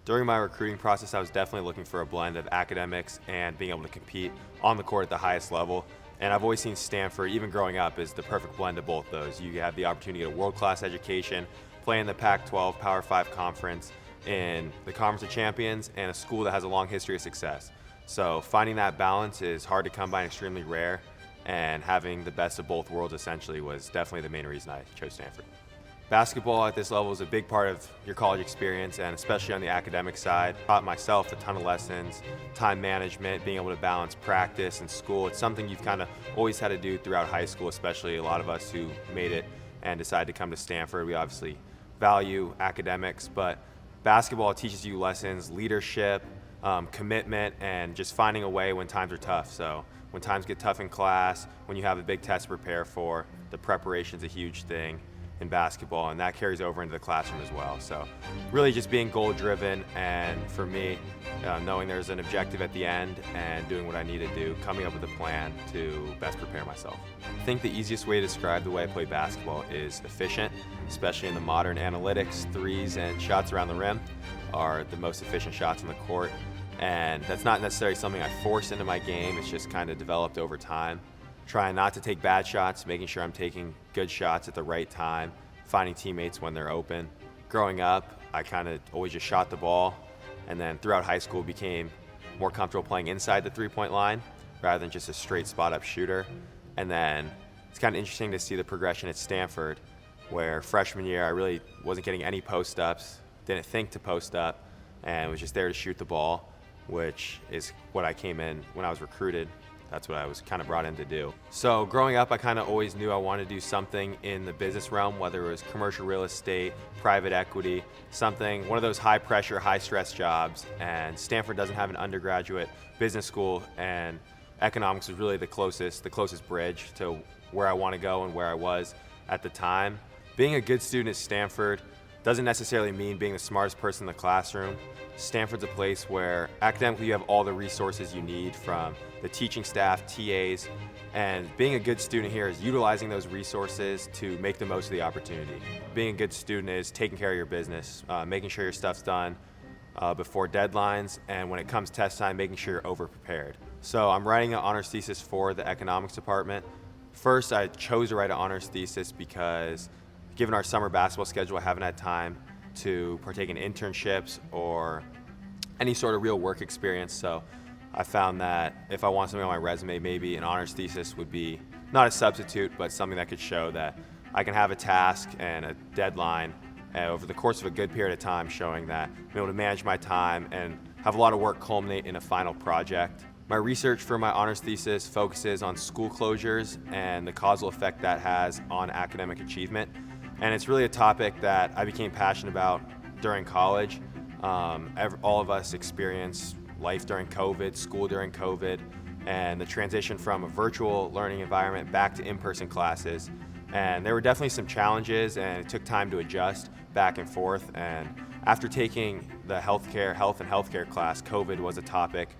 During my recruiting process, I was definitely looking for a blend of academics and being able to compete on the court at the highest level. And I've always seen Stanford, even growing up, as the perfect blend of both those. You have the opportunity to get a world-class education, play in the Pac-12 Power 5 conference, in the Conference of Champions, and a school that has a long history of success. So finding that balance is hard to come by and extremely rare, and having the best of both worlds essentially was definitely the main reason I chose Stanford. Basketball at this level is a big part of your college experience, and especially on the academic side. I taught myself a ton of lessons, time management, being able to balance practice and school. It's something you've kind of always had to do throughout high school, especially a lot of us who made it and decided to come to Stanford. We obviously value academics, but basketball teaches you lessons, leadership, commitment, and just finding a way when times are tough. So when times get tough in class, when you have a big test to prepare for, the preparation's a huge thing in basketball, and that carries over into the classroom as well. So really just being goal-driven, and for me, knowing there's an objective at the end and doing what I need to do, coming up with a plan to best prepare myself. I think the easiest way to describe the way I play basketball is efficient, especially in the modern analytics. Threes and shots around the rim are the most efficient shots on the court, and that's not necessarily something I force into my game. It's just kind of developed over time. Trying not to take bad shots, making sure I'm taking good shots at the right time, finding teammates when they're open. Growing up, I kind of always just shot the ball, and then throughout high school became more comfortable playing inside the three-point line rather than just a straight spot-up shooter. And then it's kind of interesting to see the progression at Stanford, where freshman year I really wasn't getting any post-ups, didn't think to post up, and was just there to shoot the ball, which is what I came in when I was recruited. That's what I was kind of brought in to do. So growing up, I kind of always knew I wanted to do something in the business realm, whether it was commercial real estate, private equity, something, one of those high pressure, high stress jobs. And Stanford doesn't have an undergraduate business school, and economics was really the closest bridge to where I want to go and where I was at the time. Being a good student at Stanford doesn't necessarily mean being the smartest person in the classroom. Stanford's a place where academically you have all the resources you need, from the teaching staff, TAs, and being a good student here is utilizing those resources to make the most of the opportunity. Being a good student is taking care of your business, making sure your stuff's done before deadlines, and when it comes test time, making sure you're over-prepared. So I'm writing an honors thesis for the economics department. First, I chose to write an honors thesis because given our summer basketball schedule, I haven't had time to partake in internships or any sort of real work experience. So I found that if I want something on my resume, maybe an honors thesis would be not a substitute, but something that could show that I can have a task and a deadline over the course of a good period of time, showing that I'm able to manage my time and have a lot of work culminate in a final project. My research for my honors thesis focuses on school closures and the causal effect that has on academic achievement. And it's really a topic that I became passionate about during college. All of us experienced life during COVID, school during COVID, and the transition from a virtual learning environment back to in-person classes. And there were definitely some challenges, and it took time to adjust back and forth. And after taking the health and healthcare class, COVID was a topic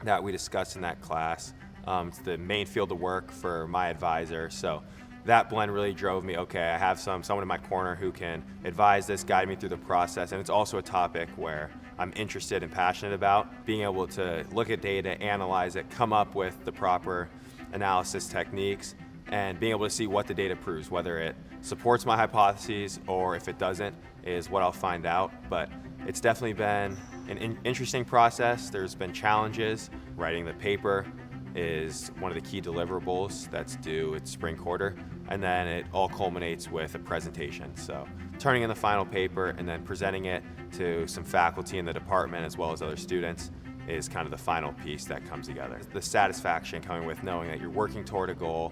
that we discussed in that class. It's the main field of work for my advisor. So that blend really drove me, okay, I have someone in my corner who can advise this, guide me through the process, and it's also a topic where I'm interested and passionate about. Being able to look at data, analyze it, come up with the proper analysis techniques, and being able to see what the data proves, whether it supports my hypotheses or if it doesn't, is what I'll find out. But it's definitely been an interesting process. There's been challenges. Writing the paper is one of the key deliverables that's due at spring quarter, and then it all culminates with a presentation. So turning in the final paper and then presenting it to some faculty in the department as well as other students is kind of the final piece that comes together. The satisfaction coming with knowing that you're working toward a goal.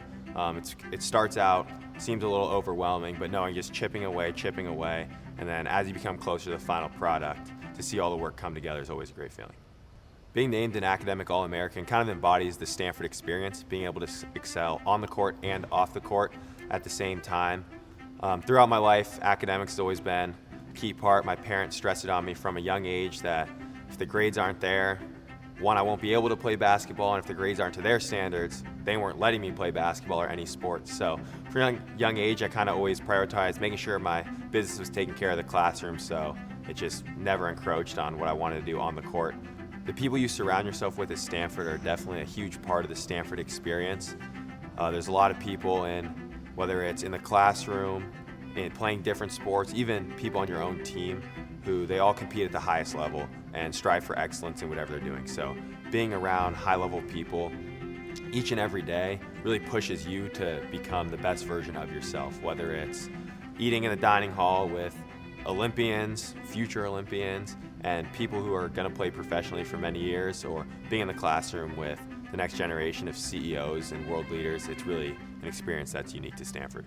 It starts out, seems a little overwhelming, but knowing just chipping away, and then as you become closer to the final product, to see all the work come together is always a great feeling. Being named an academic All-American kind of embodies the Stanford experience, being able to excel on the court and off the court at the same time. Throughout my life, academics has always been a key part. My parents stressed it on me from a young age that if the grades aren't there, one, I won't be able to play basketball, and if the grades aren't to their standards, they weren't letting me play basketball or any sports. So from a young age, I kind of always prioritized making sure my business was taking care of the classroom. So it just never encroached on what I wanted to do on the court. The people you surround yourself with at Stanford are definitely a huge part of the Stanford experience. There's a lot of people whether it's in the classroom, in playing different sports, even people on your own team who they all compete at the highest level and strive for excellence in whatever they're doing. So being around high-level people each and every day really pushes you to become the best version of yourself, whether it's eating in the dining hall with Olympians, future Olympians, and people who are going to play professionally for many years, or being in the classroom with the next generation of CEOs and world leaders. It's really an experience that's unique to Stanford.